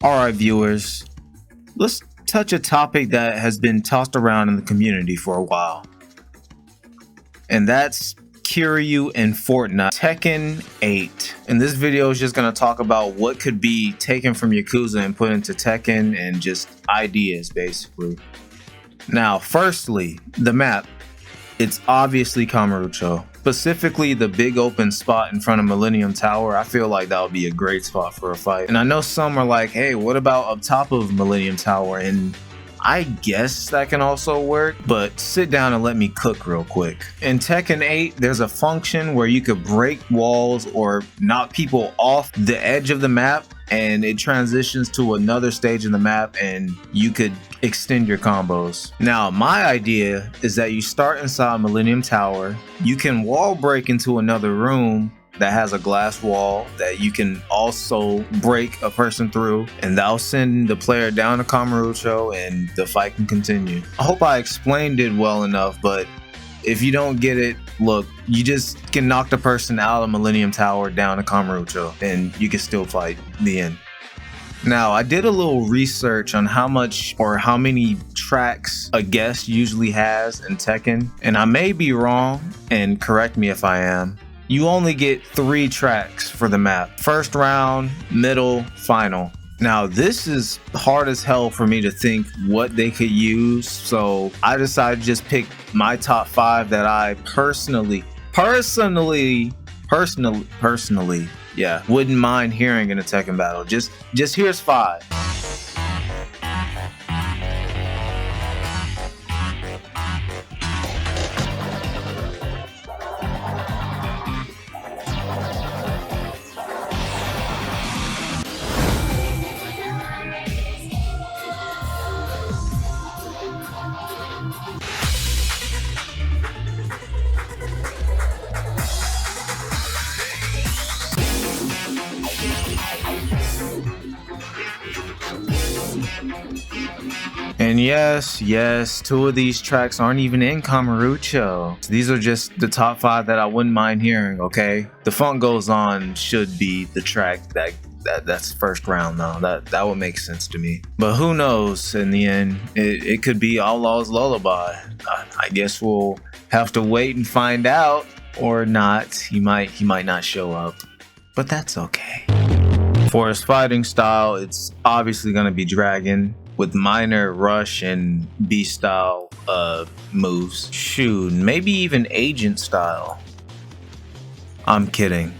Alright viewers, let's touch a topic that has been tossed around in the community for a while. And that's Kiryu in Fortnite Tekken 8. And this video is just going to talk about what could be taken from Yakuza and put into Tekken and just ideas basically. Now firstly, the map. It's obviously Kamurocho. Specifically the big open spot in front of Millennium Tower. I feel like that would be a great spot for a fight. And I know some are like, hey, what about up top of Millennium Tower? And I guess that can also work, but sit down and let me cook real quick. In Tekken 8, there's a function where you could break walls or knock people off the edge of the map, and it transitions to another stage in the map and you could extend your combos. Now, my idea is that you start inside Millennium Tower, you can wall break into another room that has a glass wall that you can also break a person through, and that'll send the player down to Kamurocho and the fight can continue. I hope I explained it well enough, but if you don't get it, look, you just can knock the person out of Millennium Tower down to Kamurocho and you can still fight. The end. Now, I did a little research on how much or how many tracks a guest usually has in Tekken, and I may be wrong, and correct me if I am. You only get 3 tracks for the map. First round, middle, final. Now this is hard as hell for me to think what they could use, so I decided to just pick my top 5 that I personally, yeah, wouldn't mind hearing in a Tekken battle. Just here's 5. And yes, 2 of these tracks aren't even in Kamurocho. So these are just the top 5 that I wouldn't mind hearing, okay? The Funk Goes On should be the track that's first round though. That would make sense to me. But who knows, in the end, it could be Outlaw's Lullaby. I guess we'll have to wait and find out, or not. He might not show up, but that's okay. For his fighting style, it's obviously gonna be Dragon, with minor rush and beast style moves. Shoot, maybe even agent style. I'm kidding.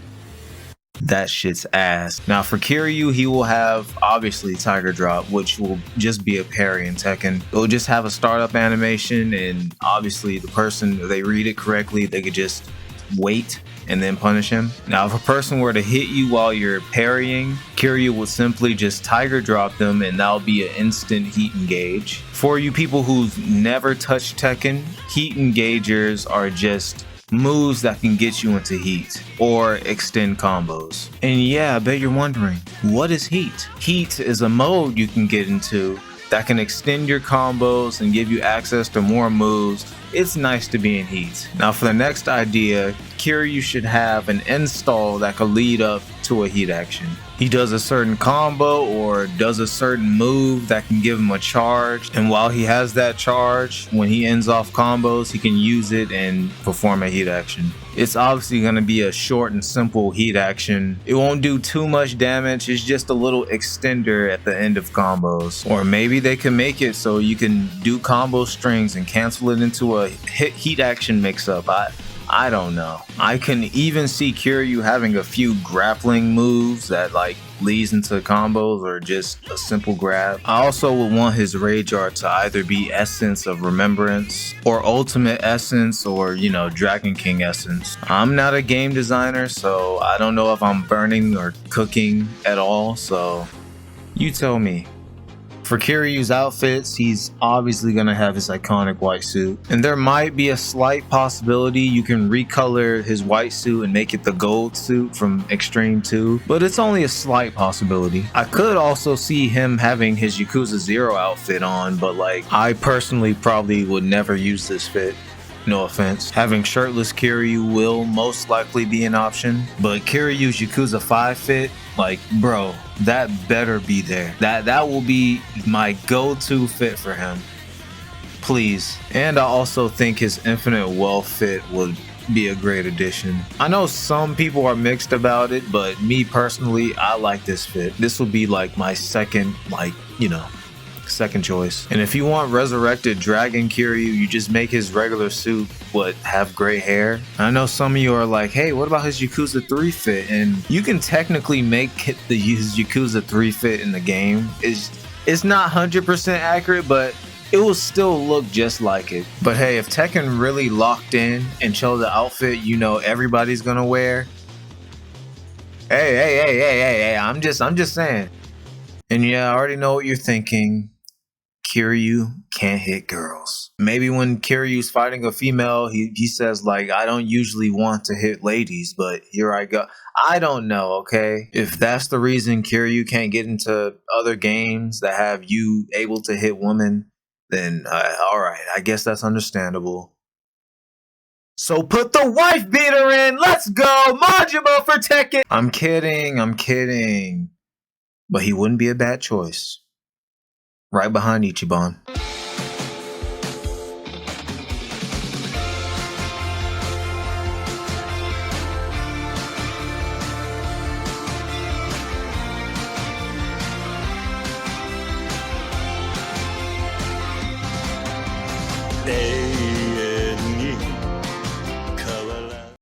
That shit's ass. Now for Kiryu, he will have obviously Tiger Drop, which will just be a parry in Tekken. It will just have a startup animation, and obviously the person, if they read it correctly, they could just wait and then punish him. Now if a person were to hit you while you're parrying, Kiryu will simply just Tiger Drop them, and that'll be an instant heat engage. For you people who've never touched Tekken, heat engagers are just moves that can get you into heat or extend combos. And yeah, I bet you're wondering, what is heat? Heat is a mode you can get into that can extend your combos and give you access to more moves. It's nice to be in heat. Now for the next idea, Kiryu should have an install that could lead up to a heat action. He does a certain combo or does a certain move that can give him a charge, and while he has that charge, when he ends off combos, he can use it and perform a heat action. It's obviously going to be a short and simple heat action. It won't do too much damage, it's just a little extender at the end of combos. Or maybe they can make it so you can do combo strings and cancel it into a heat action mix-up. I don't know. I can even see Kiryu having a few grappling moves that like leads into combos or just a simple grab. I also would want his rage art to either be Essence of Remembrance or Ultimate Essence, or Dragon King Essence. I'm not a game designer, so I don't know if I'm burning or cooking at all, so you tell me. For Kiryu's outfits, he's obviously going to have his iconic white suit, and there might be a slight possibility you can recolor his white suit and make it the gold suit from Extreme 2, but it's only a slight possibility. I could also see him having his Yakuza 0 outfit on, but like, I personally probably would never use this fit. No offense. Having shirtless Kiryu will most likely be an option, but Kiryu's Yakuza 5 fit, like, bro, that better be there. That will be my go-to fit for him. Please. And I also think his Infinite Wealth fit would be a great addition. I know some people are mixed about it, but me personally, I like this fit. This will be like my second, second choice. And if you want resurrected Dragon Kiryu, you just make his regular suit but have gray hair. I know some of you are like, hey, what about his Yakuza 3 fit? And you can technically make his Yakuza 3 fit in the game. It's not 100% accurate, but it will still look just like it. But hey, if Tekken really locked in and chose the outfit everybody's gonna wear, hey, I'm just saying. And yeah, I already know what you're thinking. Kiryu can't hit girls. Maybe when Kiryu's fighting a female, he says like, I don't usually want to hit ladies, but here I go. I don't know, okay? If that's the reason Kiryu can't get into other games that have you able to hit women, then alright, I guess that's understandable. So put the wife beater in! Let's go! Majima for Tekken! I'm kidding. But he wouldn't be a bad choice. Right behind Ichiban.